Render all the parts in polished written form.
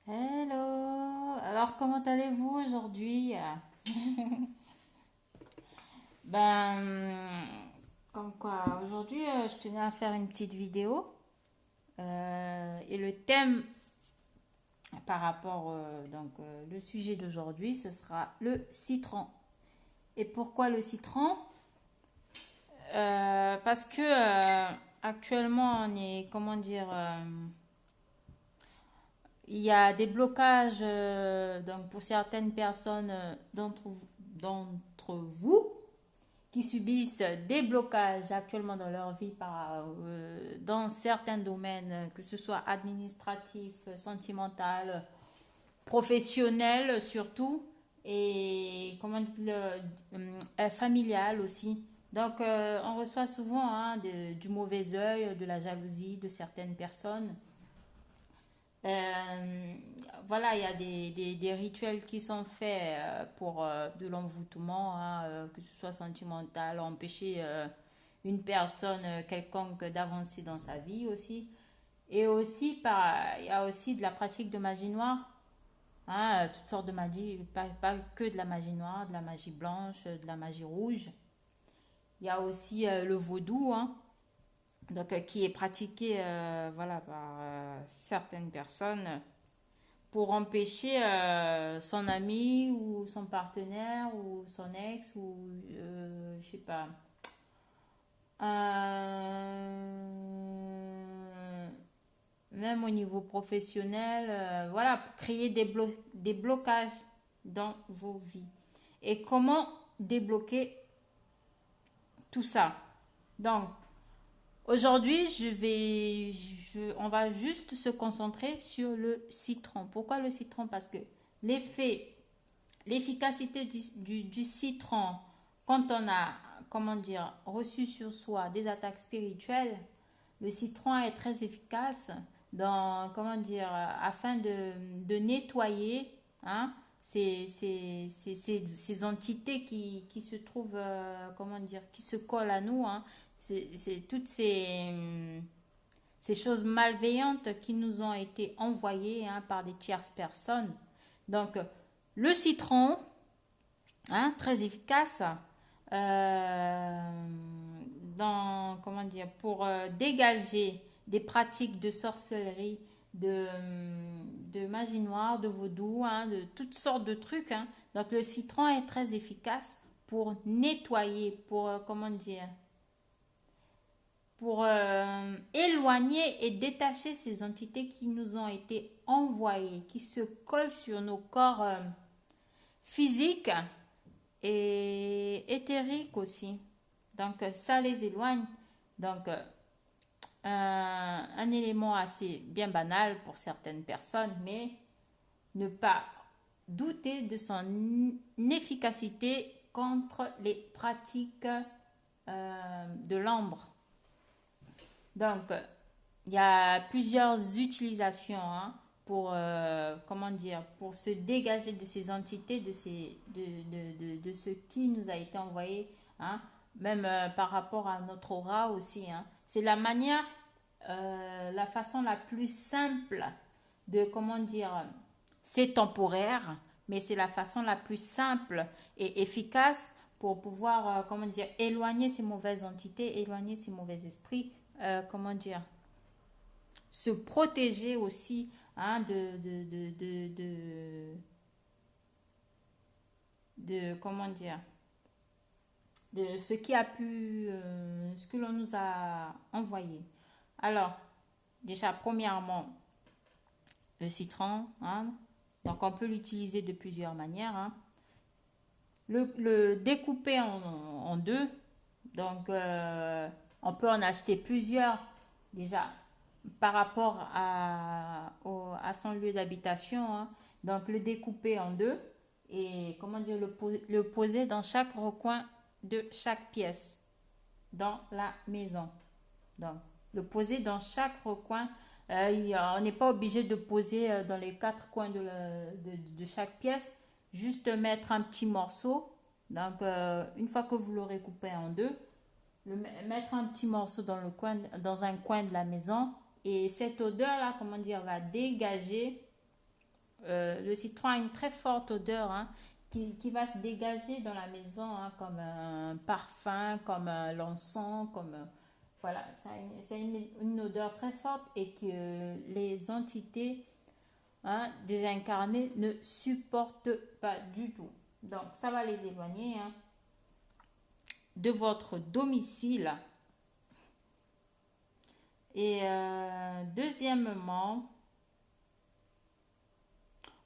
Hello! Alors, comment allez-vous aujourd'hui? Ben, comme quoi, aujourd'hui, je tenais à faire une petite vidéo. Et le thème par rapport, le sujet d'aujourd'hui, ce sera le citron. Et pourquoi le citron? Parce que actuellement, on est, comment dire, il y a des blocages donc pour certaines personnes d'entre vous qui subissent des blocages actuellement dans leur vie dans certains domaines, que ce soit administratif, sentimental, professionnel surtout, et comment dire, familial aussi. Donc, on reçoit souvent du mauvais œil, de la jalousie de certaines personnes. Euh, voilà, il y a des rituels qui sont faits pour de l'envoûtement, que ce soit sentimental, empêcher une personne quelconque d'avancer dans sa vie aussi. Et aussi, il y a aussi de la pratique de magie noire, toutes sortes de magie, pas que de la magie noire, de la magie blanche, de la magie rouge. Il y a aussi le vaudou, donc, qui est pratiqué voilà, par certaines personnes pour empêcher son ami ou son partenaire ou son ex ou je sais pas même au niveau professionnel, voilà, pour créer des blocages dans vos vies. Et comment débloquer tout ça? Donc, aujourd'hui, on va juste se concentrer sur le citron. Pourquoi le citron? Parce que l'effet l'efficacité du citron, quand on a, comment dire, reçu sur soi des attaques spirituelles, le citron est très efficace dans, comment dire, afin de nettoyer ces entités qui se trouvent, comment dire, qui se collent à nous. C'est toutes ces choses malveillantes qui nous ont été envoyées par des tierces personnes. Donc, le citron, très efficace comment dire, pour dégager des pratiques de sorcellerie, de magie noire, de vaudou, de toutes sortes de trucs. Donc, le citron est très efficace pour nettoyer, pour, comment dire, pour éloigner et détacher ces entités qui nous ont été envoyées, qui se collent sur nos corps physiques et éthériques aussi. Donc, ça les éloigne. Donc, un élément assez bien banal pour certaines personnes, mais ne pas douter de son efficacité contre les pratiques de l'ombre. Donc, il y a plusieurs utilisations pour, comment dire, pour se dégager de ces entités, de ce qui nous a été envoyé, même par rapport à notre aura aussi. C'est la manière, la façon la plus simple de, comment dire, c'est temporaire, mais c'est la façon la plus simple et efficace pour pouvoir, comment dire, éloigner ces mauvaises entités, éloigner ces mauvais esprits, comment dire, se protéger aussi comment dire, de ce qui a pu, ce que l'on nous a envoyé. Alors, déjà, premièrement, le citron, donc on peut l'utiliser de plusieurs manières. Le découper en deux, donc on peut en acheter plusieurs déjà par rapport à son lieu d'habitation. Donc le découper en deux et comment dire le poser dans chaque recoin de chaque pièce dans la maison. Donc le poser dans chaque recoin. On n'est pas obligé de poser dans les quatre coins de chaque pièce. Juste mettre un petit morceau. Donc une fois que vous l'aurez coupé en deux, mettre un petit morceau dans un coin de la maison et cette odeur là, comment dire, va dégager Le citron a une très forte odeur, hein, qui va se dégager dans la maison, hein, comme un parfum, comme un l'encens, comme voilà, c'est une odeur très forte et que les entités, hein, désincarnées ne supportent pas du tout. Donc ça va les éloigner, hein, de votre domicile. Et deuxièmement,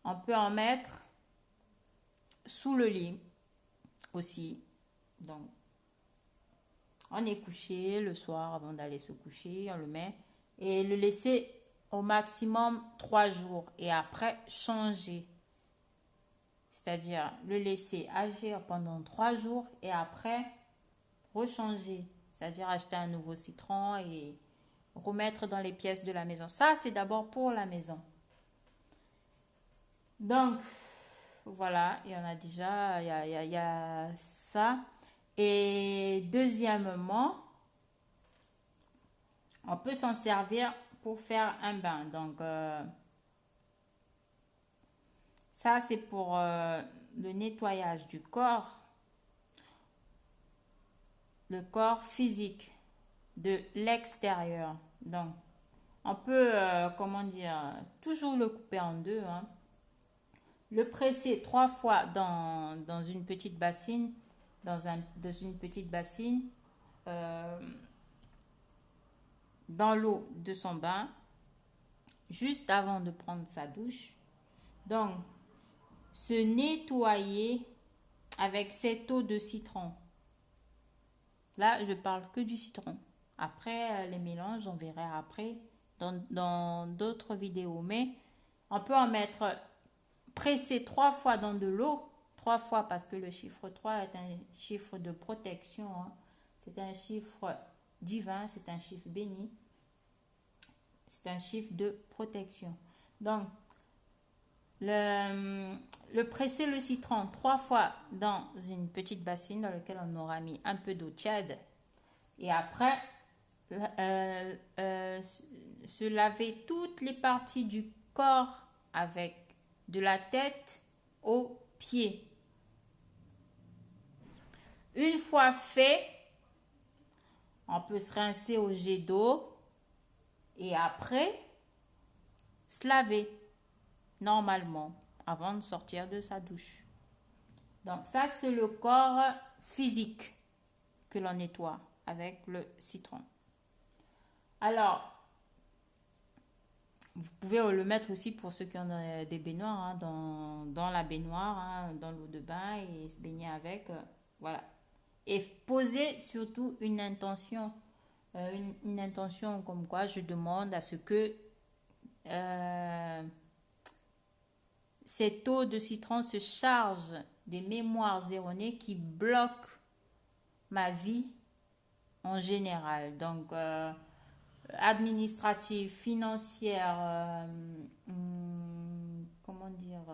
on peut en mettre sous le lit aussi. Donc, on est couché le soir avant d'aller se coucher, on le met et le laisser au maximum 3 jours et après changer. C'est-à-dire le laisser agir pendant 3 jours et après rechanger. C'est-à-dire acheter un nouveau citron et remettre dans les pièces de la maison. Ça, c'est d'abord pour la maison. Donc, voilà, il y en a déjà, il y a ça. Et deuxièmement, on peut s'en servir pour faire un bain. Donc, ça, c'est pour le nettoyage du corps, le corps physique, de l'extérieur. Donc, on peut, comment dire, toujours le couper en deux, hein. Le presser 3 fois dans une petite bassine, dans une petite bassine, euh, dans l'eau de son bain, juste avant de prendre sa douche. Donc, se nettoyer avec cette eau de citron. Là, je parle que du citron. Après, les mélanges, on verra après dans d'autres vidéos. Mais on peut en mettre presser 3 fois dans de l'eau. 3 fois parce que le chiffre 3 est un chiffre de protection, hein. C'est un chiffre divin, c'est un chiffre béni. C'est un chiffre de protection. Donc, le presser le citron 3 fois dans une petite bassine dans laquelle on aura mis un peu d'eau tiède. Et après, se laver toutes les parties du corps avec de la tête aux pieds. Une fois fait, on peut se rincer au jet d'eau et après se laver normalement avant de sortir de sa douche. Donc ça, c'est le corps physique que l'on nettoie avec le citron. Alors, vous pouvez le mettre aussi pour ceux qui ont des baignoires, hein, dans la baignoire, hein, dans l'eau de bain et se baigner avec. Voilà. Et poser surtout une intention. Une intention comme quoi je demande à ce que cette eau de citron se charge des mémoires erronées qui bloquent ma vie en général. Donc, administrative, financière, comment dire,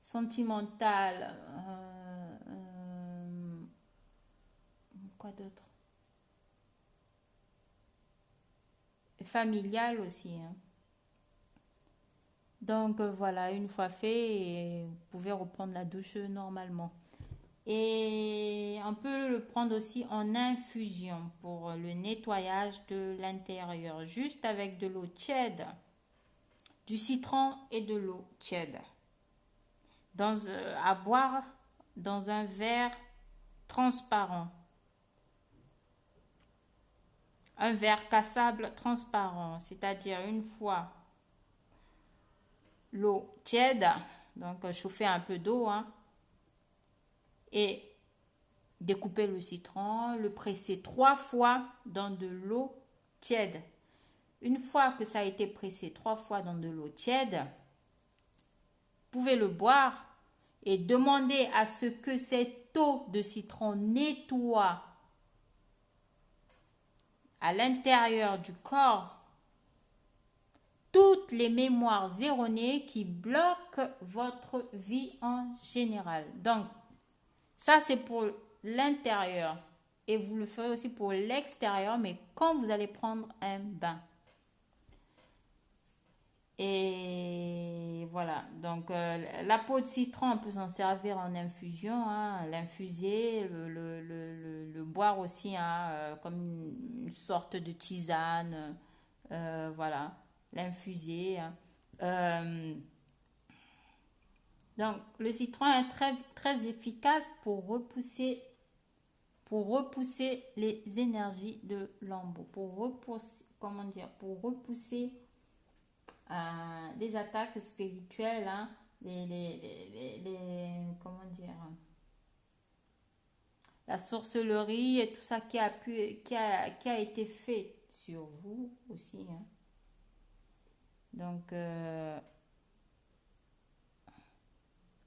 sentimentale, quoi d'autre? Familiale aussi, hein. Donc voilà, une fois fait, vous pouvez reprendre la douche normalement. Et on peut le prendre aussi en infusion pour le nettoyage de l'intérieur, juste avec de l'eau tiède, du citron et de l'eau tiède. À boire dans un verre transparent. Un verre cassable transparent, c'est-à-dire une fois l'eau tiède, donc chauffer un peu d'eau, hein, et découper le citron, le presser 3 fois dans de l'eau tiède. Une fois que ça a été pressé 3 fois dans de l'eau tiède, vous pouvez le boire et demander à ce que cette eau de citron nettoie à l'intérieur du corps toutes les mémoires erronées qui bloquent votre vie en général. Donc, ça c'est pour l'intérieur et vous le ferez aussi pour l'extérieur, mais quand vous allez prendre un bain. Et voilà. Donc, la peau de citron, on peut s'en servir en infusion, hein, l'infuser, le boire aussi, hein, comme une sorte de tisane. Voilà, l'infuser, hein. Euh, donc, le citron est très, très efficace pour repousser les énergies de l'ombre, pour repousser, comment dire, pour repousser des attaques spirituelles, hein, comment dire, la sorcellerie et tout ça qui a été fait sur vous aussi, hein. Donc,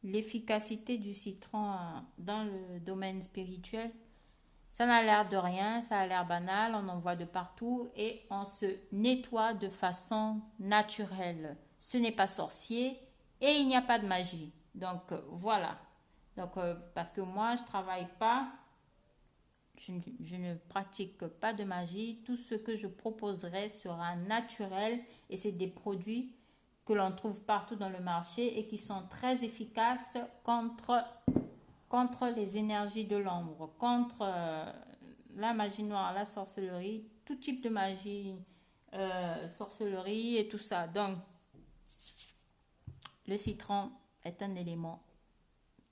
l'efficacité du citron dans le domaine spirituel, ça n'a l'air de rien, ça a l'air banal, on en voit de partout et on se nettoie de façon naturelle. Ce n'est pas sorcier et il n'y a pas de magie. Donc voilà. Donc parce que moi je travaille pas, je ne pratique pas de magie. Tout ce que je proposerai sera naturel et c'est des produits que l'on trouve partout dans le marché et qui sont très efficaces contre les énergies de l'ombre, contre la magie noire, la sorcellerie, tout type de magie, sorcellerie et tout ça. Donc, le citron est un élément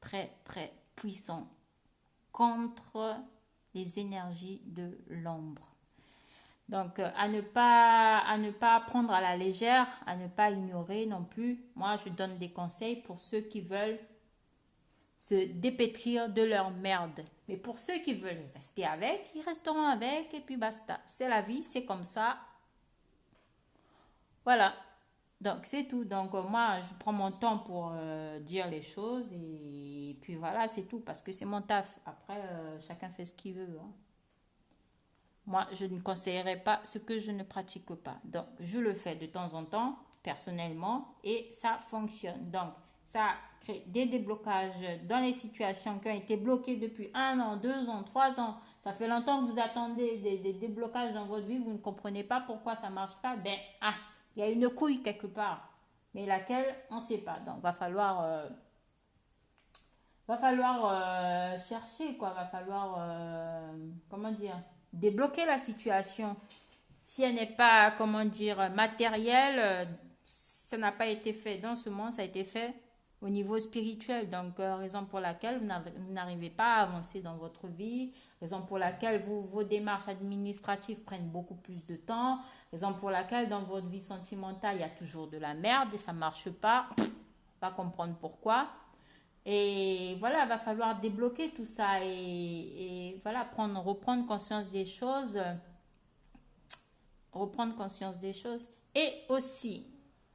très, très puissant contre les énergies de l'ombre. Donc, à ne pas prendre à la légère, à ne pas ignorer non plus. Moi, je donne des conseils pour ceux qui veulent se dépétrir de leur merde. Mais pour ceux qui veulent rester avec, ils resteront avec et puis basta. C'est la vie, c'est comme ça. Voilà. Donc c'est tout. Donc moi, je prends mon temps pour dire les choses et puis voilà, c'est tout. Parce que c'est mon taf. Après, chacun fait ce qu'il veut, hein. Moi, je ne conseillerais pas ce que je ne pratique pas. Donc, je le fais de temps en temps, personnellement, et ça fonctionne. Donc, ça crée des déblocages dans les situations qui ont été bloquées depuis 1 an, 2 ans, 3 ans. Ça fait longtemps que vous attendez des déblocages dans votre vie, vous ne comprenez pas pourquoi ça ne marche pas. Ben, il y a une couille quelque part, mais laquelle, on ne sait pas. Donc, va falloir chercher, quoi. Va falloir, comment dire, débloquer la situation. Si elle n'est pas, comment dire, matérielle, ça n'a pas été fait dans ce monde, ça a été fait au niveau spirituel. Donc, raison pour laquelle vous n'arrivez pas à avancer dans votre vie, raison pour laquelle vos démarches administratives prennent beaucoup plus de temps, raison pour laquelle dans votre vie sentimentale, il y a toujours de la merde et ça ne marche pas. Pas comprendre pourquoi. Et voilà, il va falloir débloquer tout ça et voilà, reprendre conscience des choses, reprendre conscience des choses. Et aussi,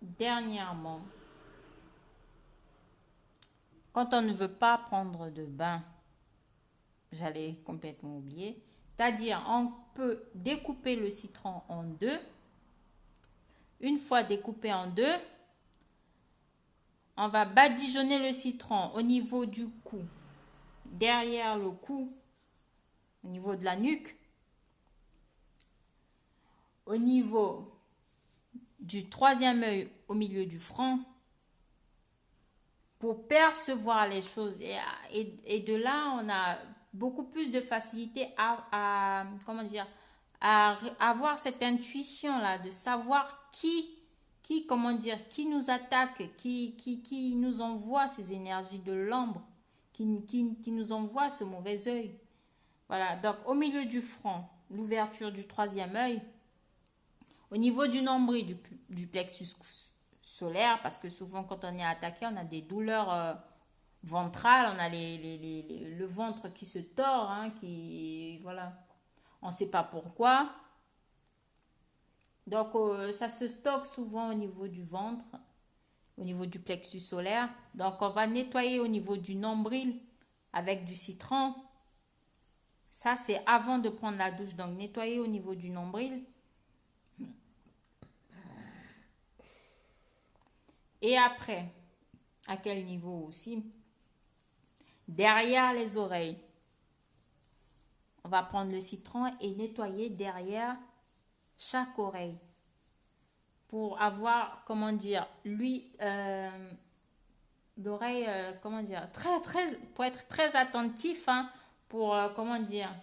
dernièrement, quand on ne veut pas prendre de bain, j'allais complètement oublier, c'est-à-dire on peut découper le citron en deux. Une fois découpé en deux, on va badigeonner le citron au niveau du cou, derrière le cou, au niveau de la nuque, au niveau du troisième œil au milieu du front, pour percevoir les choses. Et de là, on a beaucoup plus de facilité comment dire, à avoir cette intuition-là, de savoir comment dire, qui nous attaque, qui nous envoie ces énergies de l'ombre, qui nous envoie ce mauvais œil. Voilà, donc au milieu du front, l'ouverture du troisième œil, au niveau du nombril, du plexus solaire, parce que souvent quand on est attaqué, on a des douleurs ventrales, on a le ventre qui se tord, hein, voilà, on ne sait pas pourquoi. Donc ça se stocke souvent au niveau du ventre, au niveau du plexus solaire. Donc on va nettoyer au niveau du nombril avec du citron. Ça c'est avant de prendre la douche, donc nettoyer au niveau du nombril. Et après, à quel niveau aussi? Derrière les oreilles. On va prendre le citron et nettoyer derrière chaque oreille pour avoir, comment dire, l'oreille, comment dire, pour être très attentif, hein, pour, comment dire,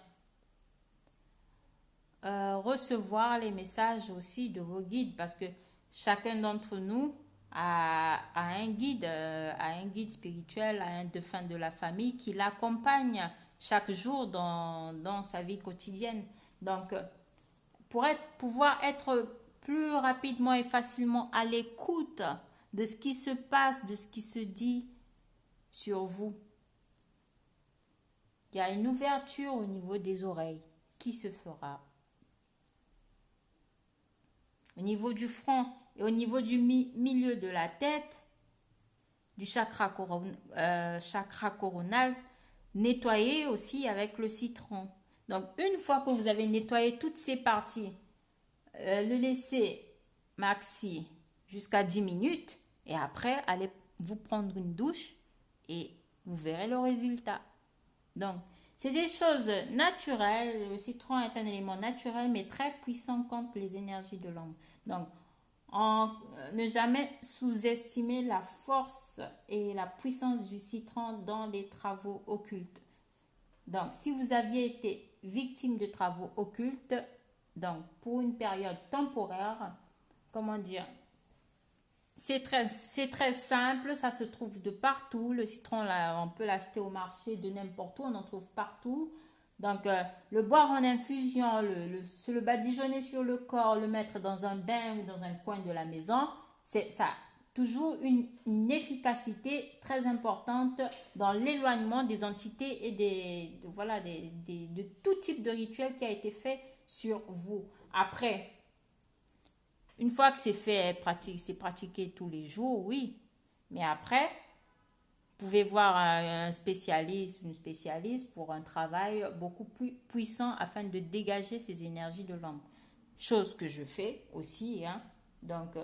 recevoir les messages aussi de vos guides parce que chacun d'entre nous a un guide spirituel, a un défunt de la famille qui l'accompagne chaque jour dans sa vie quotidienne. Donc, pouvoir être plus rapidement et facilement à l'écoute de ce qui se passe, de ce qui se dit sur vous. Il y a une ouverture au niveau des oreilles qui se fera. Au niveau du front et au niveau du milieu de la tête, du chakra coronal, nettoyez aussi avec le citron. Donc, une fois que vous avez nettoyé toutes ces parties, le laisser maxi jusqu'à 10 minutes et après, allez vous prendre une douche et vous verrez le résultat. Donc, c'est des choses naturelles. Le citron est un élément naturel mais très puissant contre les énergies de l'ombre. Donc, ne jamais sous-estimer la force et la puissance du citron dans les travaux occultes. Donc, si vous aviez été victime de travaux occultes, donc pour une période temporaire, comment dire, c'est très simple, ça se trouve de partout. Le citron, là, on peut l'acheter au marché de n'importe où, on en trouve partout. Donc, le boire en infusion, se le badigeonner sur le corps, le mettre dans un bain ou dans un coin de la maison, ça a toujours une efficacité très importante dans l'éloignement des entités et de tout type de rituel qui a été fait sur vous. Après, une fois que c'est fait, c'est pratiqué tous les jours, oui. Mais après, vous pouvez voir un spécialiste, une spécialiste pour un travail beaucoup plus puissant afin de dégager ces énergies de l'ombre. Chose que je fais aussi, hein. Donc,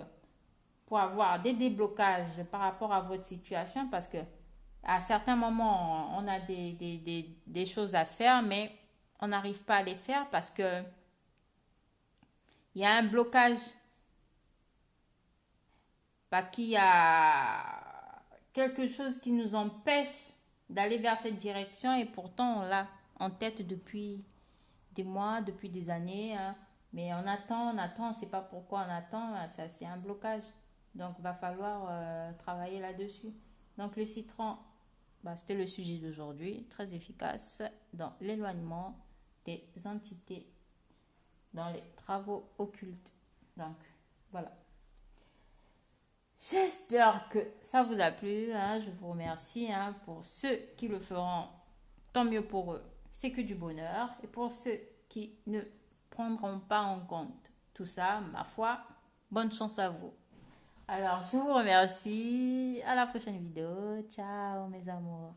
pour avoir des déblocages par rapport à votre situation, parce que à certains moments, on a des choses à faire, mais on n'arrive pas à les faire parce que il y a un blocage, parce qu'il y a quelque chose qui nous empêche d'aller vers cette direction et pourtant on l'a en tête depuis des mois, depuis des années, hein. Mais on attend, on ne sait pas pourquoi on attend, ça c'est un blocage. Donc il va falloir travailler là-dessus. Donc le citron, c'était le sujet d'aujourd'hui, très efficace dans l'éloignement des entités, dans les travaux occultes. Donc voilà. J'espère que ça vous a plu, hein. Je vous remercie, hein. Pour ceux qui le feront, tant mieux pour eux. C'est que du bonheur. Et pour ceux qui ne prendront pas en compte tout ça, ma foi, bonne chance à vous. Alors, je vous remercie. À la prochaine vidéo. Ciao, mes amours.